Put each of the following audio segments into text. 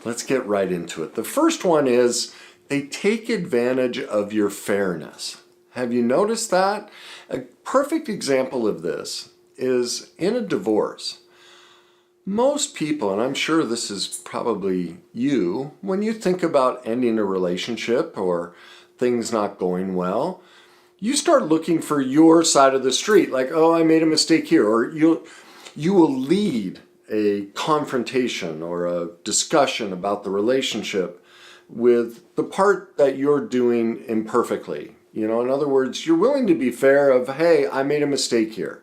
Let's get right into it. The first one is they take advantage of your fairness. Have you noticed that? A perfect example of this is in a divorce. Most people, and I'm sure this is probably you, when you think about ending a relationship or things not going well, you start looking for your side of the street, like, oh, I made a mistake here, or you will lead a confrontation or a discussion about the relationship with the part that you're doing imperfectly. In other words, you're willing to be fair of, hey, I made a mistake here.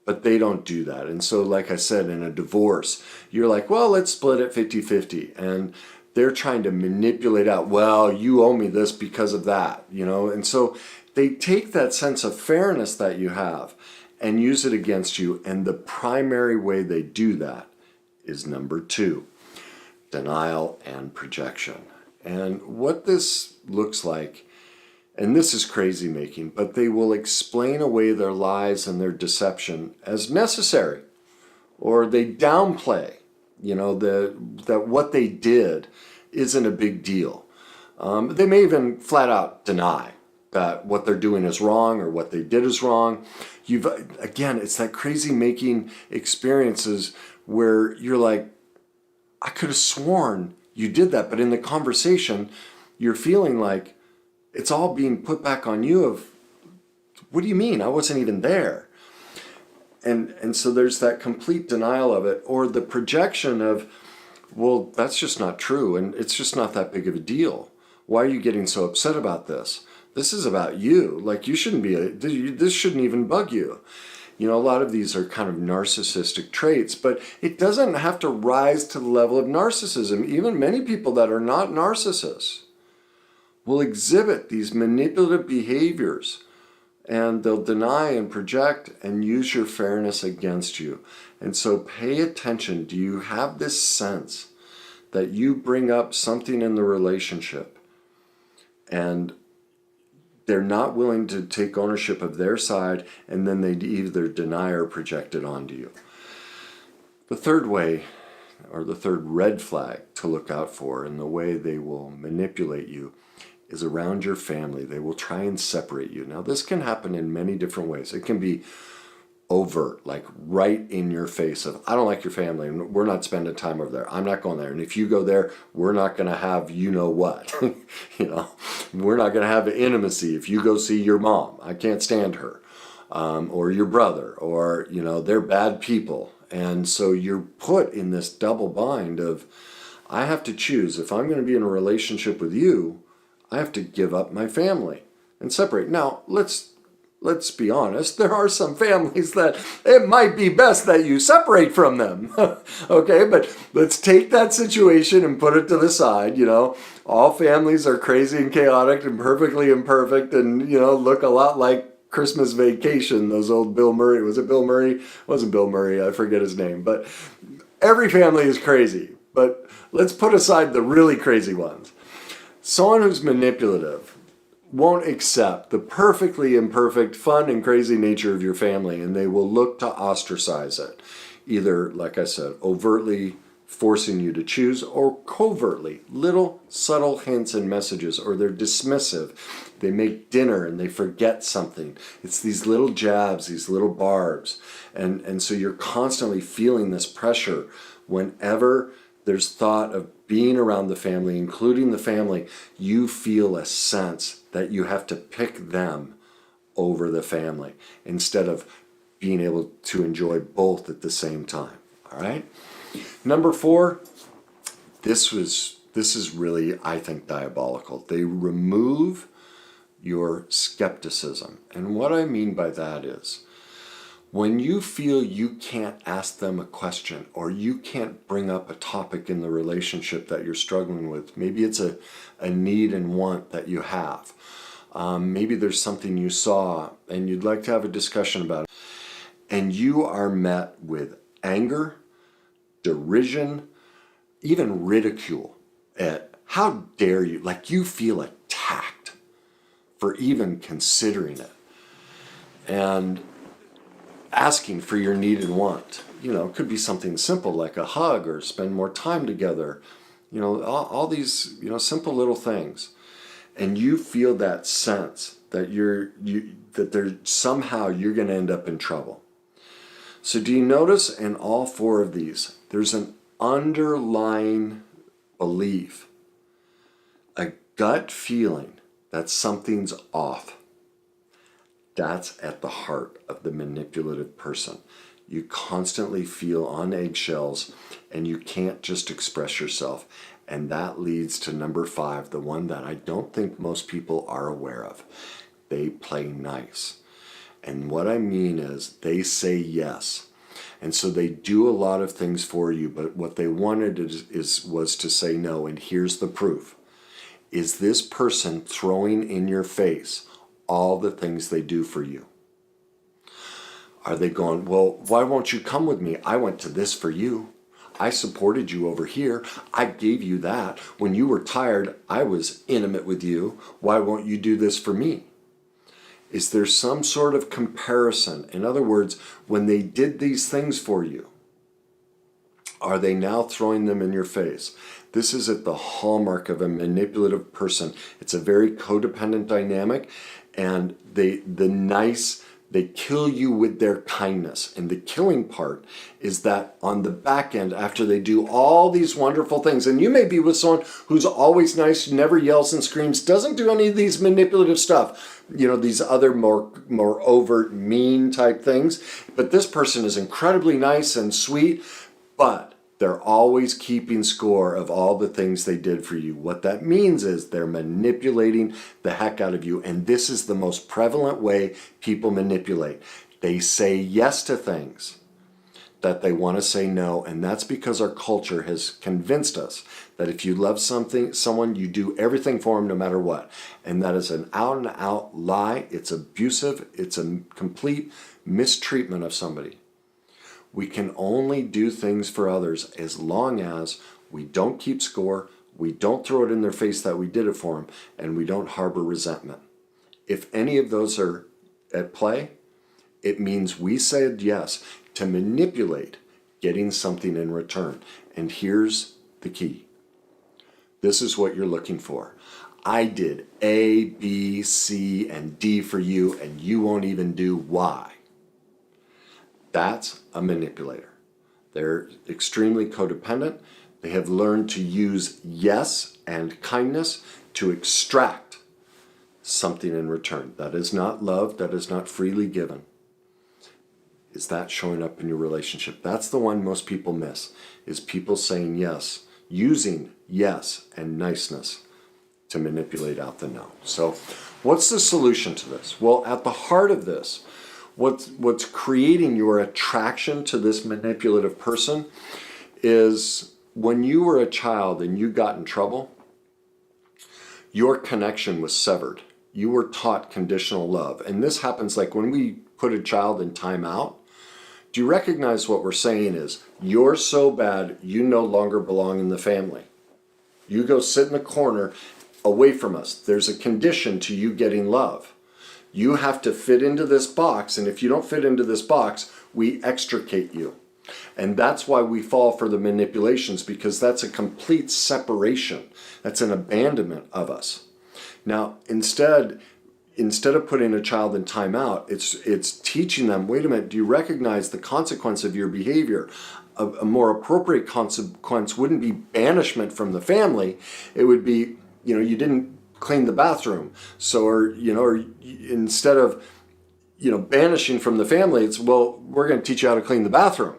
But they don't do that. And so, like I said, in a divorce, you're like, well, let's split it 50-50. And they're trying to manipulate out, well, you owe me this because of that, And so they take that sense of fairness that you have and use it against you. And the primary way they do that is number 2, denial and projection. And what this looks like, and this is crazy making, but they will explain away their lies and their deception as necessary, or they downplay, that what they did isn't a big deal. They may even flat out deny that what they're doing is wrong or what they did is wrong. Again, it's that crazy making experiences where you're like, I could have sworn you did that, but in the conversation, you're feeling like, it's all being put back on you of, what do you mean? I wasn't even there. And so there's that complete denial of it, or the projection of, well, that's just not true, and it's just not that big of a deal. Why are you getting so upset about this? This is about you. Like, you shouldn't be, this shouldn't even bug you. A lot of these are kind of narcissistic traits, but it doesn't have to rise to the level of narcissism. Even many people that are not narcissists will exhibit these manipulative behaviors, and they'll deny and project and use your fairness against you. And so pay attention. Do you have this sense that you bring up something in the relationship and they're not willing to take ownership of their side, and then they either deny or project it onto you? The third way, or the third red flag to look out for in the way they will manipulate you, is around your family. They will try and separate you. Now, this can happen in many different ways. It can be overt, like right in your face of, I don't like your family, and we're not spending time over there. I'm not going there. And if you go there, we're not going to have what. We're not going to have intimacy if you go see your mom. I can't stand her. Or your brother, or, they're bad people. And so you're put in this double bind of, I have to choose. If I'm going to be in a relationship with you, I have to give up my family and separate. Now, let's be honest. There are some families that it might be best that you separate from them. Okay, but let's take that situation and put it to the side. All families are crazy and chaotic and perfectly imperfect and, look a lot like Christmas Vacation. Those old Bill Murray. Was it Bill Murray? It wasn't Bill Murray. I forget his name. But every family is crazy. But let's put aside the really crazy ones. Someone who's manipulative won't accept the perfectly imperfect, fun, and crazy nature of your family, and they will look to ostracize it. Either, like I said, overtly forcing you to choose, or covertly, little subtle hints and messages, or they're dismissive. They make dinner and they forget something. It's these little jabs, these little barbs. And so you're constantly feeling this pressure whenever there's thought of being around the family, including the family. You feel a sense that you have to pick them over the family instead of being able to enjoy both at the same time. All right? Number 4, this is really, I think, diabolical. They remove your skepticism. And what I mean by that is, when you feel you can't ask them a question, or you can't bring up a topic in the relationship that you're struggling with, maybe it's a need and want that you have. Maybe there's something you saw and you'd like to have a discussion about it, and you are met with anger, derision, even ridicule at, how dare you, like you feel attacked for even considering it. And asking for your need and want. It could be something simple like a hug or spend more time together. all these, simple little things. And you feel that sense that somehow you're going to end up in trouble. So do you notice in all four of these, there's an underlying belief, a gut feeling that something's off. That's at the heart of the manipulative person. You constantly feel on eggshells and you can't just express yourself. And that leads to number 5, the one that I don't think most people are aware of. They play nice. And what I mean is they say yes. And so they do a lot of things for you, but what they wanted was to say no. And here's the proof. Is this person throwing in your face all the things they do for you? Are they going, well, why won't you come with me? I went to this for you. I supported you over here. I gave you that. When you were tired, I was intimate with you. Why won't you do this for me? Is there some sort of comparison? In other words, when they did these things for you, are they now throwing them in your face? This is at the hallmark of a manipulative person. It's a very codependent dynamic, and they kill you with their kindness. And the killing part is that on the back end, after they do all these wonderful things, and you may be with someone who's always nice, never yells and screams, doesn't do any of these manipulative stuff, these other more overt, mean type things. But this person is incredibly nice and sweet, but they're always keeping score of all the things they did for you. What that means is they're manipulating the heck out of you. And this is the most prevalent way people manipulate. They say yes to things that they want to say no. And that's because our culture has convinced us that if you love someone, you do everything for them no matter what. And that is an out and out lie. It's abusive. It's a complete mistreatment of somebody. We can only do things for others as long as we don't keep score, we don't throw it in their face that we did it for them, and we don't harbor resentment. If any of those are at play, it means we said yes to manipulate getting something in return. And here's the key. This is what you're looking for. I did A, B, C, and D for you, and you won't even do Y. That's a manipulator. They're extremely codependent. They have learned to use yes and kindness to extract something in return. That is not love. That is not freely given. Is that showing up in your relationship? That's the one most people miss, is people saying yes, using yes and niceness to manipulate out the no. So what's the solution to this? Well, at the heart of this, what's creating your attraction to this manipulative person is when you were a child and you got in trouble, your connection was severed. You were taught conditional love. And this happens like when we put a child in timeout. Do you recognize what we're saying is, you're so bad, you no longer belong in the family. You go sit in a corner away from us. There's a condition to you getting love. You have to fit into this box, and if you don't fit into this box, we extricate you. And that's why we fall for the manipulations, because that's a complete separation. That's an abandonment of us. Now, instead of putting a child in timeout, it's teaching them, wait a minute, do you recognize the consequence of your behavior? A more appropriate consequence wouldn't be banishment from the family. It would be, you didn't clean the bathroom. So, or instead of, banishing from the family, it's, well, we're going to teach you how to clean the bathroom,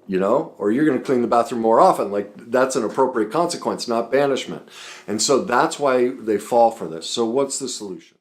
or you're going to clean the bathroom more often. Like, that's an appropriate consequence, not banishment. And so that's why they fall for this. So what's the solution?